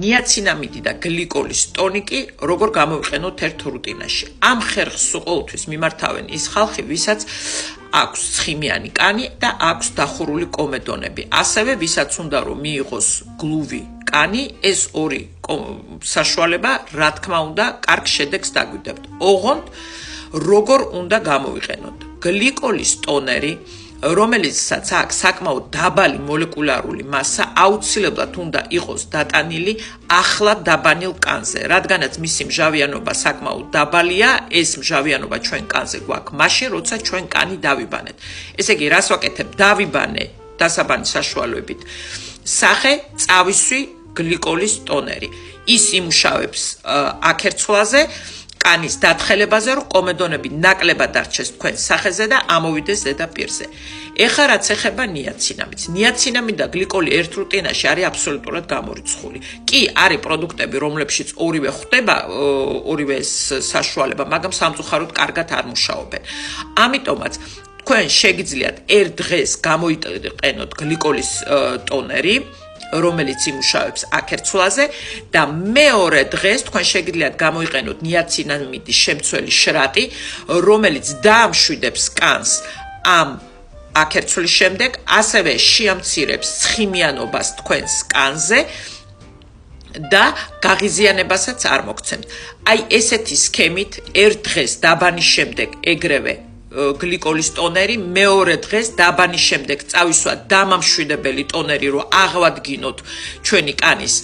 ნიაცინამიდი და გლიკოლის ტონიკი როგორ გამოვიყენოთ ერთ რუტინაში. ამ ხერხს ყოველთვის მიმართავენ ის ხალხი, ვისაც აქვს ცხიმიანი კანი და აქვს დახურული კომედონები. ასევე ვისაც უნდა რომ მიიღოს გლუვი კანი, ეს ორი საშუალება, რა თქმა უნდა, კარგ შედეგს დაგვიდებთ. ოღონდ როგორ უნდა გამოვიყენოთ? გლიკოლის ტონერი, რომელიცაც აქვს საკმაოდ დაბალი მოლეკულარული მასა, აუცილებლად უნდა იყოს დატანილი ახლად დაბანილ კანზე, რადგანაც მისი მჟავიანობა საკმაოდ დაბალია, ეს მჟავიანობა ჩვენ კანზე გვაქვს მაშინ, როცა ჩვენ კანი დავიბანეთ. ესე იგი, რას ვაკეთებ? დავიბანე დასაბანის საშუალებით სახე, წავისვი გლიკოლის ტონერი. ის იმუშავებს აქერცვლაზე, კანის დათხელებაზე, რომ კომედონები ნაკლებად დარჩეს თქვენ სახეზე და ამოვიდეს ზედაპირზე. ეხლა რაც ეხება ნიაცინამიდს. ნიაცინამიდი და გლიკოლი ერთ რუტინაში არის აბსოლუტურად გამორიცხული. კი, არის პროდუქტები, რომლებშიც ორივე ხვდება, ორივე საშუალება, მაგრამ სამწუხაროდ კარგად არ მუშაობენ. ამიტომაც თქვენ შეგიძლიათ ერთ დღეს გამოიყენოთ გლიკოლის ტონერი, რომელიც იმუშავებს აქერცვლაზე და მეორე დღეს თქვენ შეგიძლიათ გამოიყენოთ ნიაცინამიდის შემცველი შრატი, რომელიც დაამშვიდებს კანს ამ აქერცვლის შემდეგ, ასევე შეამცირებს ცხიმიანობას თქვენს კანზე და გაღიზიანებასაც არ მოგცემთ. აი ესეთი სქემით ერთ დღეს დაბანის შემდეგ ეგრევე გლიკოლის ტონერი, მეორე დღეს დაბანის შემდეგ წავისვა დამამშვიდებელი ტონერი, რომ აღვადგინოთ ჩვენი კანის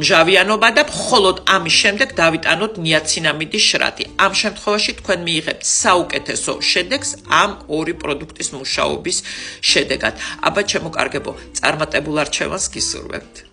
მჟავიანობა და მხოლოდ ამის შემდეგ დავიტანოთ ნიაცინამიდის შრატი. ამ შემთხვევაში თქვენ მიიღებთ საუკეთესო შედეგს ამ ორი პროდუქტის მუშაობის შედეგად. აბა ჩემო კარგებო, წარმატებულ არჩევანს გისურვებთ.